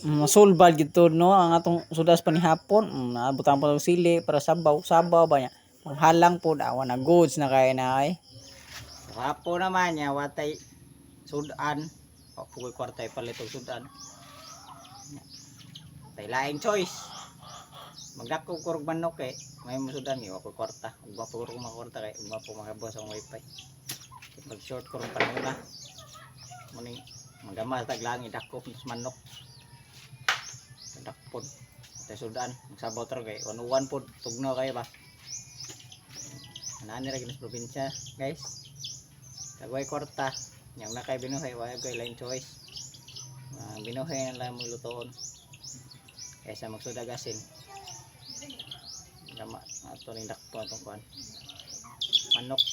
masulbad gito no ang atong sudas panihapon. Naabutan pa og sili para sabaw ba nya. Panghalang po awan na goods na kay na ay. Hapon naman nya watay sudan. O pugoy kwartay palit og sudan. Tay laing choice. Magdako kurog manok kay may musudan ni ako kwarta. Ug mapuro ko makwarta kay ug mapo makabos ang wifi. Mag short kurog panahon na. Muning magamas taglangi dako manok. Dakpon. Tay sudan magsabaw tro kay 101 pod tugno kay ba. Anani ra ginas probinsya, guys. Kagway kwarta, yang nakay binuhay wa kay lain choice. Binuhay na lang mo lutoon. Kaysa magsudagasin. Gama ato ning dakpo atong kuan. Manok.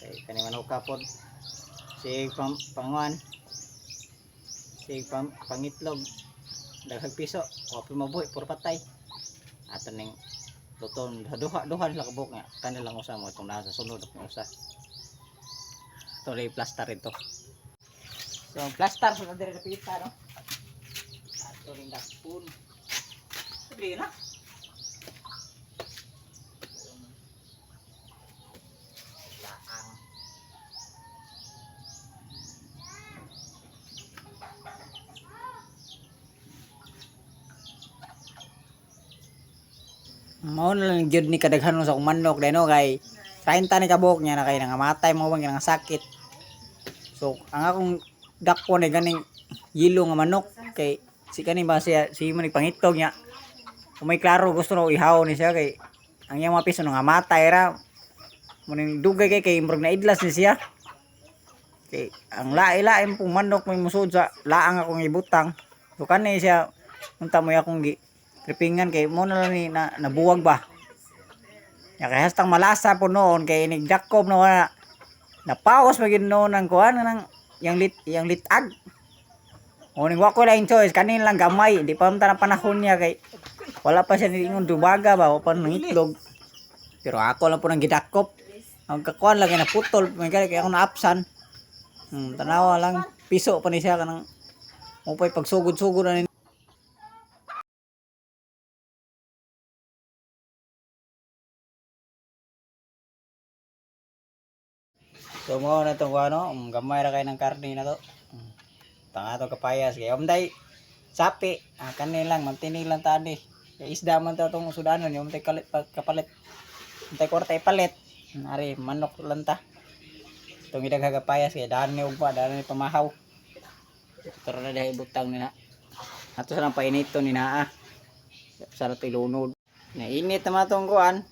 Kay kani manok kapon. Sig panguan. Sig pangitlog. Daghang piso, wa pa mabuhi puro patay. Ato ning luton duha lang kabuk nga kanilang usa mo itong nasa sunod ng usa. Ito rin plaster ito. So plaster sunod dire napita no. Ato ring dakpon. Sabi na. Laang. Mao na lang gyud ni kadaghanon sa akong manok dai no kay 30 ni kabuk niya na kay nangamatay mo bang nga sakit. So ang akong dakpon ay ganing yelo nga manok kay si kani ba siya si mo nagpangitog niya. Kung may klaro gusto na ihaw ni siya kay ang iyang mga piso nga matay ra. Muning dugay kay imbrog na idlas ni siya. Kay ang lain pong manok may musud sa laang akong ibutang. So kani siya unta mo akong tripingan kay mo na lang ni nabuwag ba. Ya kay hastang malasa po noon kay nigdakob na wala. Napawas magin noon ang kuan nang yang litag. O ning wa ko lain choice kanin lang gamay di pa man panahon niya kay wala pa siya ningon dumaga ba o pa nang itlog. Pero ako lang po nang gidakop. Ang kakuan lang na putol kay ako na apsan. Tanawa lang piso pa ni siya kanang upay pagsugod-sugod na. So mo na to ano, gamay ra kay ng karne na to. Tanga to kapayas kay umday sapi, kanin lang magtinig lang tani. Kay isda man to tong sudanon, yung umday kapalit. Umday kwarta ipalit. Ari manok lang ta. Tong idagha kapayas kay daan ni ugma, daan ni pamahaw. Pero na dai butang ni na. Ato sa lang painito ni naa. Sa to ilunod. Na init naman tong kuan.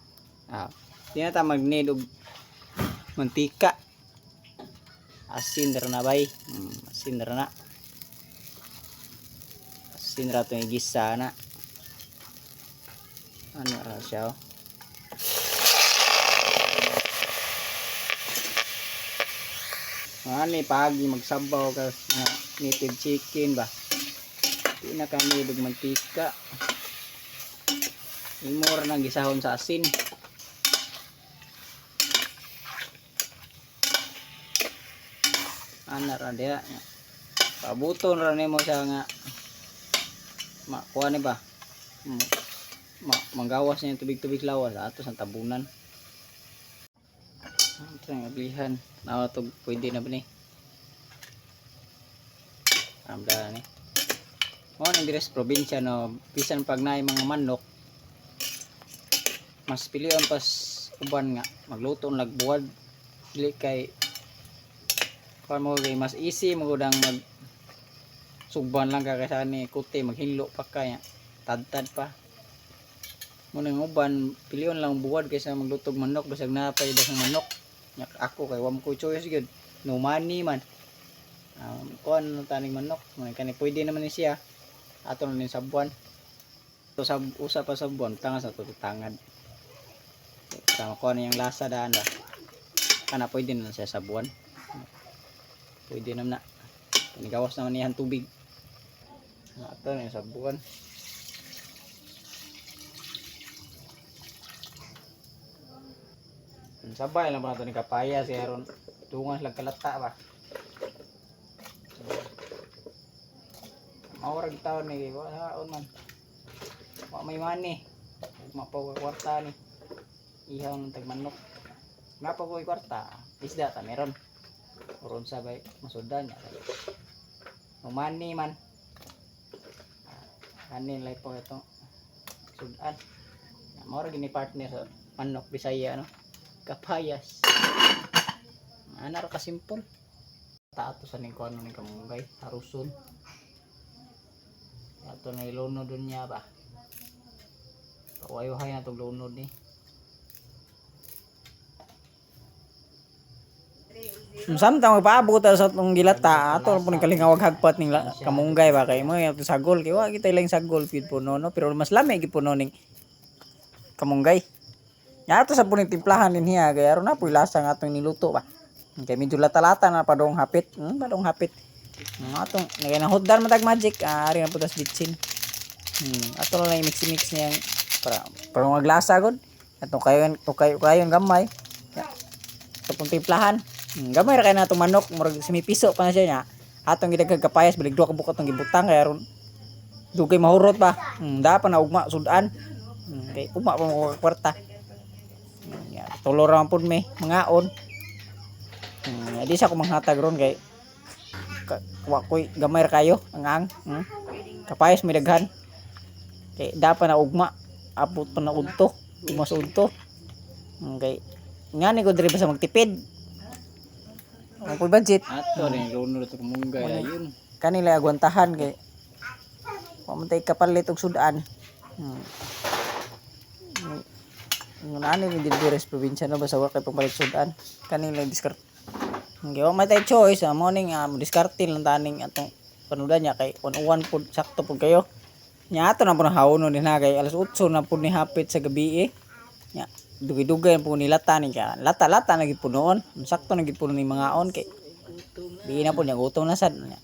Di na ta mag-need og mantika. Asin na bay. Asin na. Asin ra to gisa na. Ano ra siya? Ani pagi magsabaw ka native chicken ba. Di na kami og mantika. Imor nang gisahon sa asin. Ana ra dia. Pabuton ra nimo siya nga kuha ni ba? Manggawas niya tubig-tubig lawas ato sa tabunan. Ito ang ablihan. Nawa to pwede na ba ni? Amda ni. Mo nang diri sa probinsya no, bisan pag naay mga manok mas pilion pas uban nga magluto nagbuwad dili kay mo mas easy magudang mag sugban lang ka kaysa ni kuti maghinlo pa kaya tad pa mo nang uban pilion lang buwad kaysa maglutog manok basag napay dasang manok yak ako kay wa mo ko choice gyud no money man kuan taning manok man kani pwede naman ni siya ato na ni sabuan to sab usa pa sabuan tangas ato tangad sama kuan yang lasa daan ba kana pwede na siya sabuan. Pwede naman na. Panigawas naman niyan tubig. Ito na yung sabuan. Sabay lang ba ito ni kapaya si Aaron. Tungas lang kalata ba. Maurag taon ni wala man. Wa may money. Mapaw kwarta ni. Ihaw ng tagmanok. Nga pa ko kwarta. Isda ta meron. Uron sa bay masudan niya. No money man. Kanin lay po ito. Sudan. Maurag ni partner sa manok Bisaya no. Kapayas. Ana ra ka simple. Tato sa ning kuno ning kamunggay, haruson. Ato na ilunod niya ba. Kawayo-hay na tong lunod ni. Samtang magpaabot sa tong gilata, ato po ning kalingawag hagpat ning kamunggay ba kay mo ato sagol kay wa kita ilang sagol pid puno no, pero mas lami gid puno ning kamunggay. Ya ato sa puning timplahan din hiya kay aron na puy lasa nga atong niluto ba. Kay medyo lata-lata na padong hapit. Padong hapit. Atong naginahuddan matag magic, ari na putas bitsin. Ato lang i-mix niya para maglasa gud. Atong kayon gamay. Ya. Atong timplahan. Gamay ra kay na atong manok, murag simipiso pa na siya nya. Atong gidagdag kapayas balik duha ka buko atong gibutang kay aron dugay mahurot ba. Da pa na ugma sudan. Kay ugma pa mo kwarta. Tulor ra pud me mangaon. Di sa ko manghatag ron kay wa koy gamay ra kayo ang kapayas may daghan kay dapat na ugma abot pa na udto mas udto kay ngani ko diri ba sa magtipid ang koy budget Ato rin lunod ito munggay ayun. kanila agwantahan kay wa man tay kapalit og sudan. Nani ni diri sa probinsya no basta wa kay pampalit sudan kanila diskarte. Hindi wa may tay choice mo ning diskarte lang taning atong panudan niya kay 101 pud sakto pud kayo. Nya ato na pud hawon ni kay alas 8 na pud ni hapit sa gabi Nya dugay-dugay po ni lata ni ka. Lata-lata na gid punoon. Sakto na gid puno ni mga on kay di na pud niya gutom na sad nya.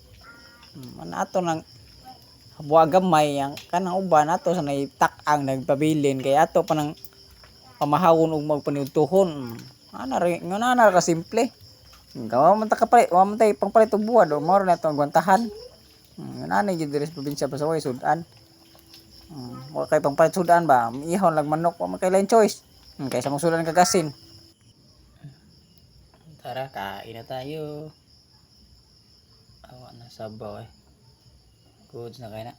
Man ato nang buwag gamay yang kanang uban ato sa naitak-ang nagpabilin kay ato pa nang pamahawon og magpaniudtohon. Ana ra ka simple. Gawa man ta kapalit, wa man tay pangpalit og buwad o mao na itong gwantahan. Nanay gid diri sa probinsya Pasaway sudan. Wa kay pangpalit sudan ba, ihon lang manok, wa man kay lain choice. Kaysa mo sudan kagasin. Tara, kain na tayo. Awa na sabaw Goods na kay na.